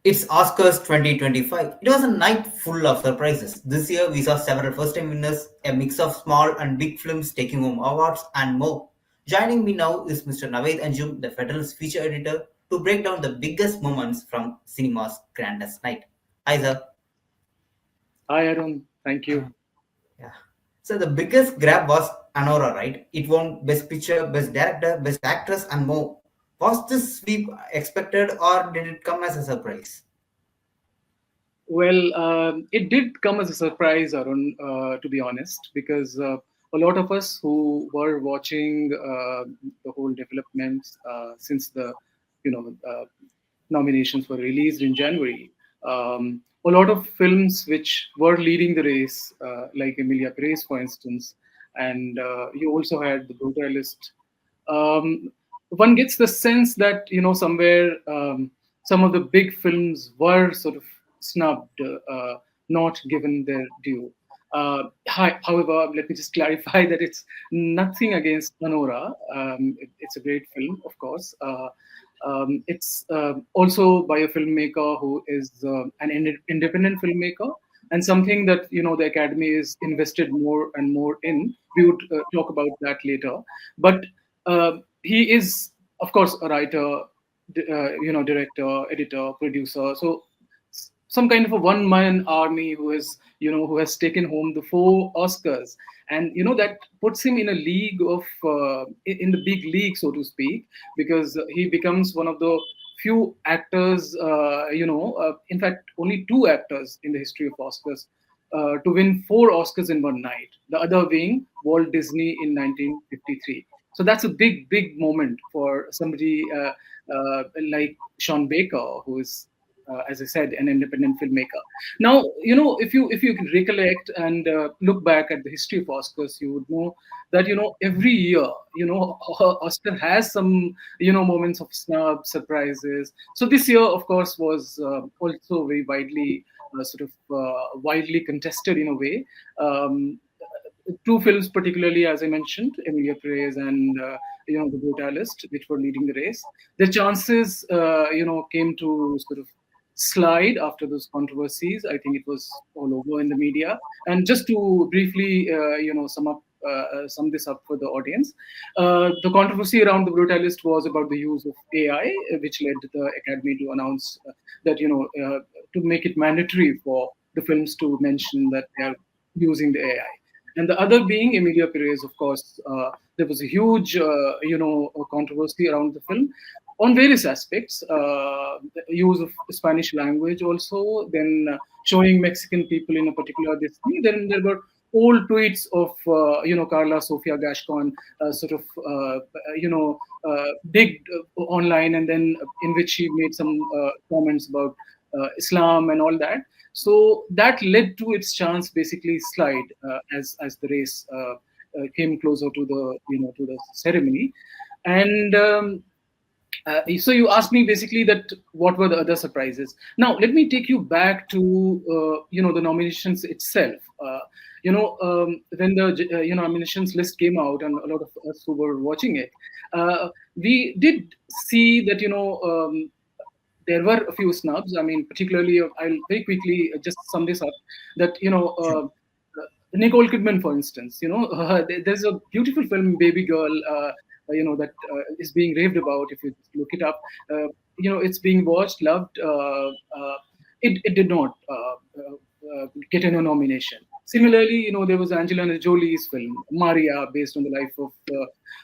It's Oscars 2025. It was a night full of surprises. This year we saw several first-time winners, a mix of small and big films taking home awards, and more. Joining me now is Mr. Nawaid Anjum, the Federal's feature editor, to break down the biggest moments from cinema's grandest night. Hi, sir. Hi, Arun. Thank you. Yeah. So the biggest grab was Anora, right? It won Best Picture, Best Director, Best Actress, and more. Was this sweep expected, or did it come as a surprise? Well, it did come as a surprise, Arun, to be honest, because a lot of us who were watching the whole developments since the, nominations were released in January, a lot of films which were leading the race, like Emilia Perez, for instance, and you also had the Brutalist. um, One gets the sense that somewhere some of the big films were sort of snubbed, not given their due. However, let me just clarify that it's nothing against Anora. It's a great film, of course. It's also by a filmmaker who is an independent filmmaker, and something that the Academy is invested more and more in. We would talk about that later, but he is, of course, a writer, director, editor, producer. So some kind of a one-man army who has taken home the 4 Oscars, and that puts him in a league of in the big league, so to speak, because he becomes one of the few actors, in fact, only 2 actors in the history of Oscars to win 4 Oscars in one night. The other being Walt Disney in 1953. So that's a big, big moment for somebody like Sean Baker, who is, as I said, an independent filmmaker. Now, if you can recollect and look back at the history of Oscars, you would know that every year, Oscar has some moments of snub surprises. So this year, of course, was also very widely contested in a way. Um, 2 films, particularly as I mentioned, Emilia Perez and the Brutalist, which were leading the race. The chances, came to sort of slide after those controversies. I think it was all over in the media. And just to briefly, sum this up for the audience, the controversy around the Brutalist was about the use of AI, which led the Academy to announce that to make it mandatory for the films to mention that they are using the AI. And the other being Emilia Perez, of course. There was a huge, controversy around the film on various aspects. The use of Spanish language also, then showing Mexican people in a particular display. Then there were old tweets of, Carla Sofia Gascon, sort of, digged online, and then in which she made some comments about Islam and all that. So that led to its chance basically slide as the race came closer to the ceremony, and so you asked me basically that what were the other surprises. Now let me take you back to the nominations itself. When the nominations list came out, and a lot of us who were watching it, we did see that there were a few snubs. I mean, particularly, I'll very quickly just sum this up. That Nicole Kidman, for instance, there's a beautiful film, Baby Girl, that is being raved about. If you look it up, it's being watched, loved. It did not get any nomination. Similarly, there was Angelina Jolie's film Maria, based on the life of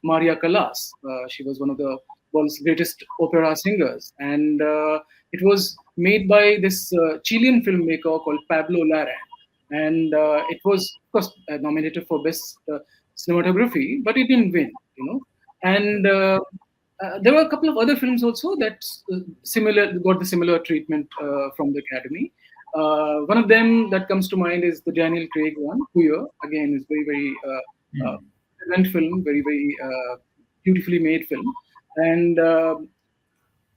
Maria Callas. She was one of the world's greatest opera singers, and it was made by this Chilean filmmaker called Pablo Larraín, and it was, of course, nominated for best cinematography, but it didn't win. And there were a couple of other films also that got the similar treatment from the Academy. One of them that comes to mind is the Daniel Craig one, Queer. Again, is very, very excellent film, very, very beautifully made film. And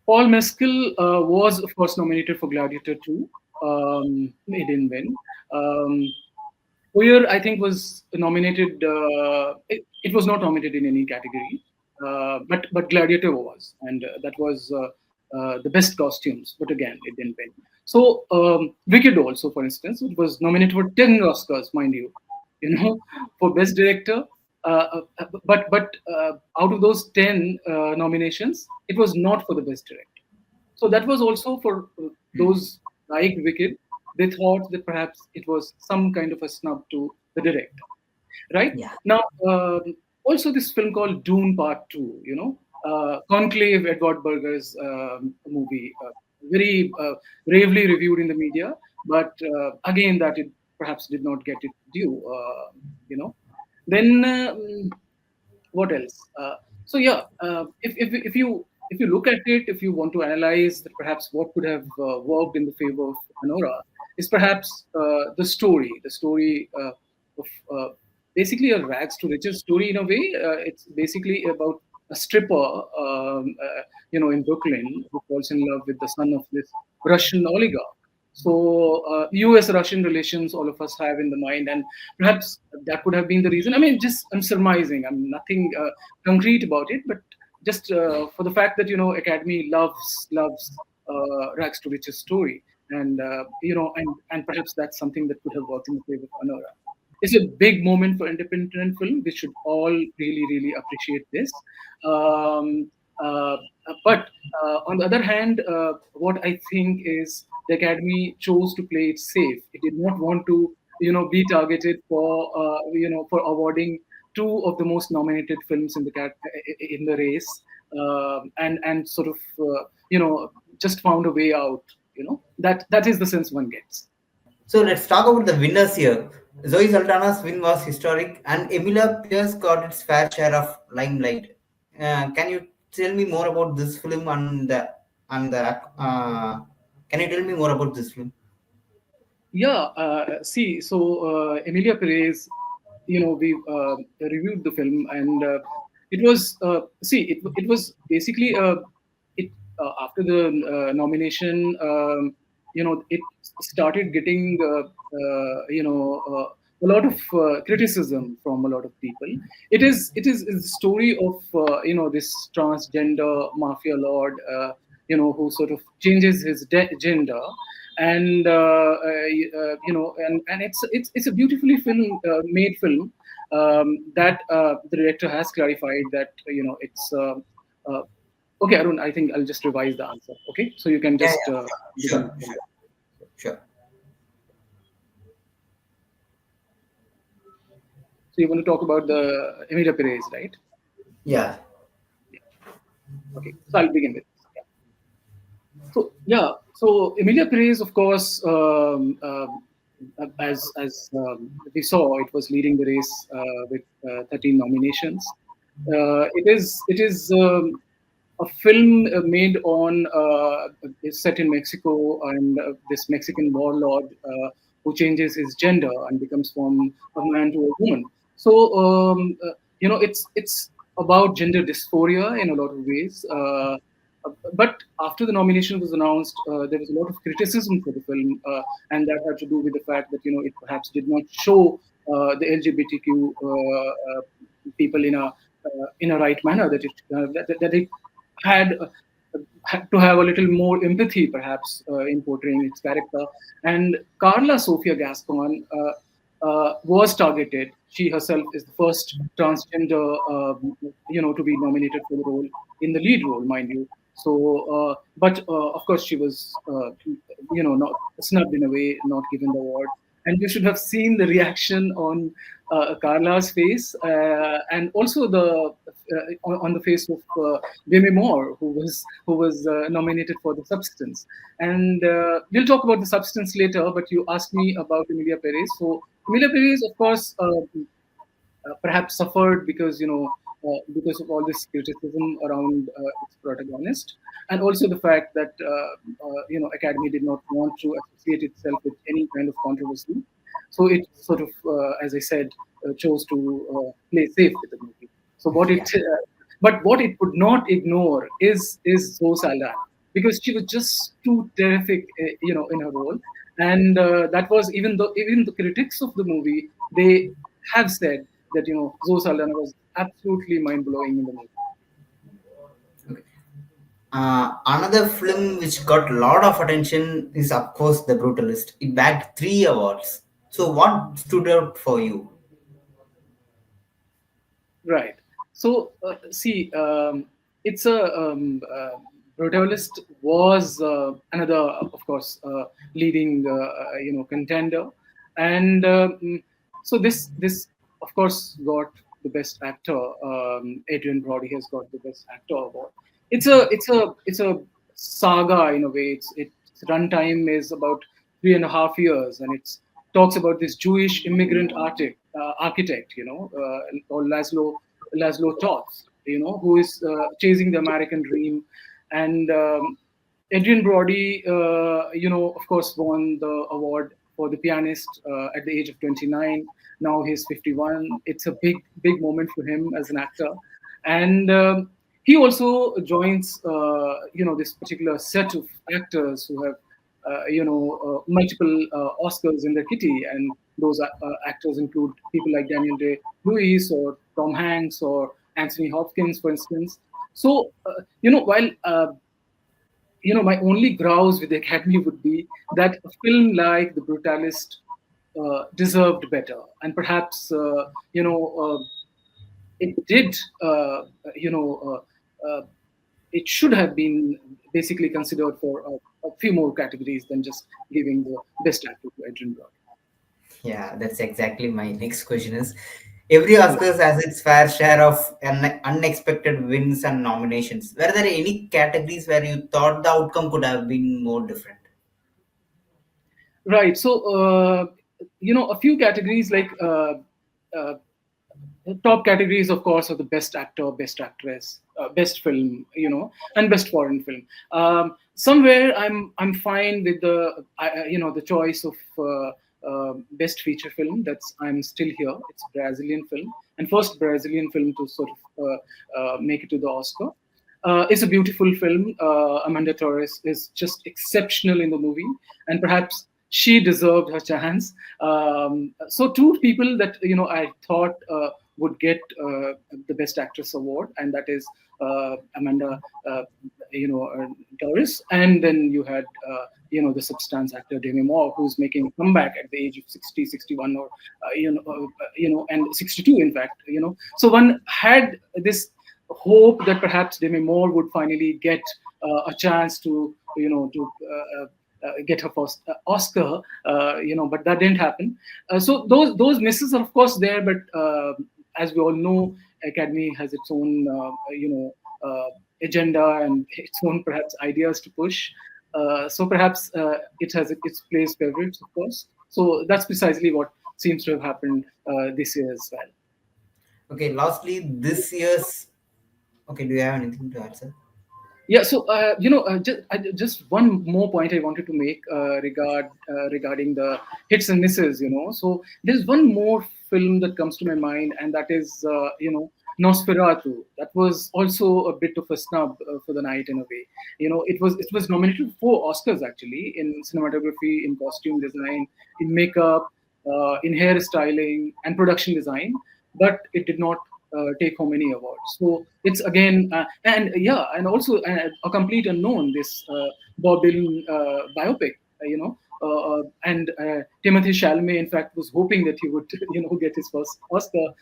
Paul Mescal was, of course, nominated for Gladiator 2. He didn't win. Queer, I think, was nominated. It was not nominated in any category, but Gladiator was, and that was the best costumes, but again, it didn't win. So Wicked also, for instance, it was nominated for 10 Oscars, mind you, for best director. But out of those 10 nominations, it was not for the best director. So that was also for those like Wicked. They thought that perhaps it was some kind of a snub to the director, right? Yeah. Now, also this film called Dune Part Two, Conclave, Edward Berger's movie, very bravely reviewed in the media, but again that it perhaps did not get it due. You know, then what else? If you look at it, if you want to analyze that perhaps what could have worked in the favor of Anora, is perhaps the story of basically a rags to riches story in a way. It's basically about a stripper, in Brooklyn, who falls in love with the son of this Russian oligarch. So U.S.-Russian relations, all of us have in the mind, and perhaps that could have been the reason. I mean, just I'm surmising. I'm nothing concrete about it, but just for the fact that Academy loves rags to riches story, and and perhaps that's something that could have worked in the favor of Anora. It's a big moment for independent film. We should all really, really appreciate this. Um, uh, but on the other hand, what I think is the Academy chose to play it safe. It did not want to, be targeted for awarding two of the most nominated films in in the race, and sort of, just found a way out. That is the sense one gets. So let's talk about the winners here. Zoe Saldana's win was historic, and Emilia Pierce got its fair share of limelight. Can you tell me more about this film and the Can you tell me more about this film? Yeah, see, so Emilia Perez, we reviewed the film, and it was it was basically it after the nomination, it started getting a lot of criticism from a lot of people. It is a story of this transgender mafia lord, who sort of changes his gender, and it's a beautifully made film, that the director has clarified that it's uh, okay, Arun. I think I'll just revise the answer. Okay, so you can Yeah, just yeah, begin. sure, sure, sure. So you want to talk about the Emilia Perez, right? Yeah. Okay, so I'll begin with. So Emilia Perez, of course, as we saw, it was leading the race with 13 nominations. It is a film made on is set in Mexico, and this Mexican warlord who changes his gender and becomes from a man to a woman. So it's about gender dysphoria in a lot of ways. But after the nomination was announced, there was a lot of criticism for the film, and that had to do with the fact that it perhaps did not show the LGBTQ people in a right manner. That it had had to have a little more empathy, perhaps, in portraying its character. And Carla Sofia Gascon was targeted. She herself is the first transgender, to be nominated for the role in the lead role, mind you. So, but of course, she was, not snubbed in a way, not given the award. And you should have seen the reaction on Carla's face, and also on the face of Demi Moore, who was nominated for The Substance. And we'll talk about The Substance later. But you asked me about Emilia Perez. So Emilia Perez, of course, perhaps suffered because of all this criticism around its protagonist, and also the fact that Academy did not want to associate itself with any kind of controversy, so it sort of, as I said, chose to play safe with the movie. So Yeah. but what it could not ignore is Zoe Saldana, because she was just too terrific, in her role, and that was, even the critics of the movie, they have said that Zoe Saldana was absolutely mind blowing in the movie. Okay. Another film which got a lot of attention is, of course, The Brutalist. It bagged 3 awards. So, what stood out for you? Right. So, see, it's a Brutalist was another, of course, leading, contender, and so this, of course, got the best actor. Adrian Brody has got the best actor award. It's a saga in a way. Its runtime is about 3.5 years, and it's talks about this Jewish immigrant architect, or Laszlo Toth, who is chasing the American dream. And Adrian Brody, of course, won the award for the pianist at the age of 29. Now he's 51. It's a big moment for him as an actor. And he also joins, this particular set of actors who have multiple Oscars in their kitty, and those actors include people like Daniel Day Lewis or Tom Hanks or Anthony Hopkins, for instance. So, while my only grouse with the Academy would be that a film like The Brutalist deserved better, and perhaps it did, you know, it should have been basically considered for a few more categories than just giving the best actor to Adrian Brody. Yeah, that's exactly my next question is. Every Yeah. Oscars has its fair share of unexpected wins and nominations. Were there any categories where you thought the outcome could have been more different? Right. So, a few categories like uh, the top categories, of course, are the best actor, best actress, best film, and best foreign film. Somewhere, I'm fine with the choice of best feature film. That's I'm still here. It's Brazilian film, and first Brazilian film to sort of make it to the Oscar. It's a beautiful film. Amanda Torres is just exceptional in the movie, and perhaps she deserved her chance. So two people that I thought would get the Best Actress award, and that is Amanda, uh, Torres, and then you had the substance actor Demi Moore, who's making a comeback at the age of 60, 61, or and 62, in fact. So one had this hope that perhaps Demi Moore would finally get a chance to get her first Oscar, but that didn't happen. So those misses are of course there, but as we all know, Academy has its own agenda and its own perhaps ideas to push. So perhaps it has its place favorites, of course. So that's precisely what seems to have happened this year as well. Okay, lastly, this year's. Okay, do you have anything to add, sir? Yeah, so just one more point I wanted to make regarding the hits and misses. So there's one more film that comes to my mind, and that is Nosferatu. That was also a bit of a snub for the night in a way. It was nominated for Oscars actually, in cinematography, in costume design, in makeup, in hairstyling and production design, but it did not take home any awards. So it's again, and yeah, and also a complete unknown, this Bob Dylan biopic, and Timothy Chalamet, in fact, was hoping that he would, get his first Oscar.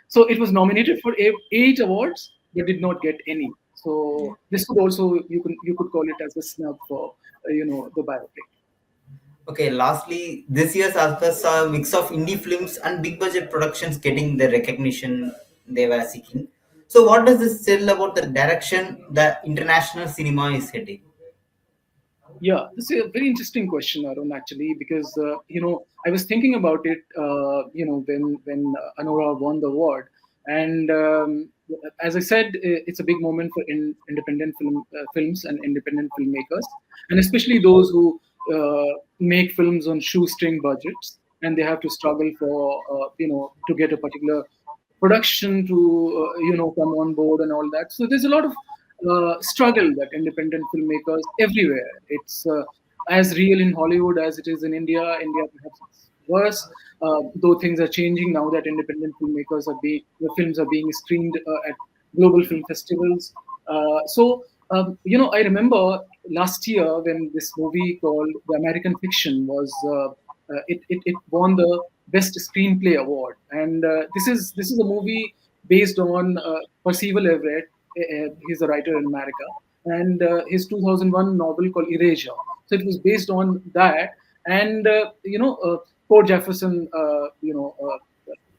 So it was nominated for 8 awards, but did not get any. Yeah. So this could also, you could call it as a snub for the biopic. Okay, lastly, this year's Oscars saw a mix of indie films and big budget productions getting the recognition they were seeking. So, what does this tell about the direction the international cinema is heading? Yeah, this is a very interesting question, Arun, actually, because I was thinking about it, when Anora won the award, and as I said, it's a big moment for independent films and independent filmmakers, and especially those who make films on shoestring budgets, and they have to struggle for to get a particular production to come on board and all that. So there's a lot of struggle that independent filmmakers everywhere. It's as real in Hollywood as it is in India. India perhaps it's worse, though things are changing now that independent filmmakers the films are being screened at global film festivals. So I remember last year when this movie called The American Fiction it won the Best Screenplay award, and this is a movie based on Percival Everett. He's a writer in America, and his 2001 novel called Erasure. So it was based on that, and Cord Jefferson,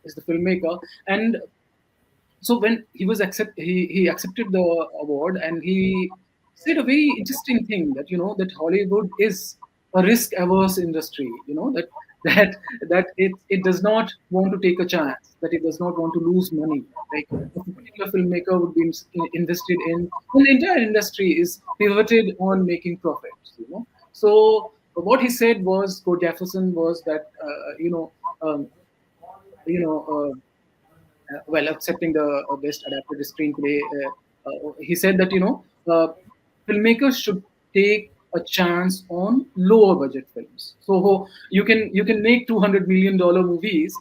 is the filmmaker, and so when he accepted the award, and he said a very interesting thing, that that Hollywood is a risk averse industry, that it does not want to take a chance, that it does not want to lose money. Like, if a particular filmmaker would be invested in, well, the entire industry is pivoted on making profits. So what he said was, Go Jefferson, was that um, you know well, accepting the best adapted screenplay, he said that filmmakers should take a chance on lower budget films. So you can make $200 million movies.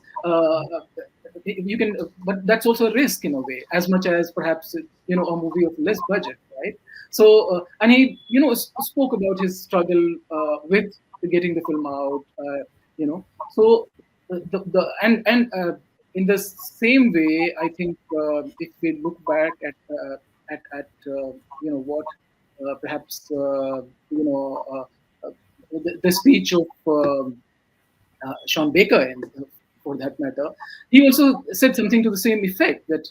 You can, but that's also a risk in a way, as much as perhaps a movie of less budget, right? So and he spoke about his struggle with getting the film out. So the and in the same way, I think if we look back at what perhaps the speech of Sean Baker, and for that matter, he also said something to the same effect, that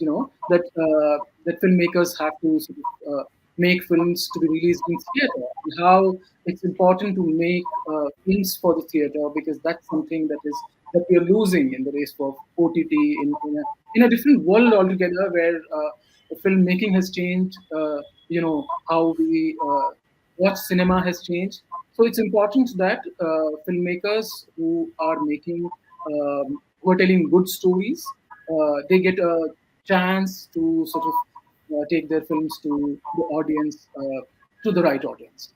that filmmakers have to sort of make films to be released in theater, and how it's important to make films for the theater, because that's something that we are losing in the race for OTT, in a different world altogether, where filmmaking has changed. How we watch cinema has changed. So it's important that filmmakers who are telling good stories, they get a chance to sort of take their films to the audience, to the right audience.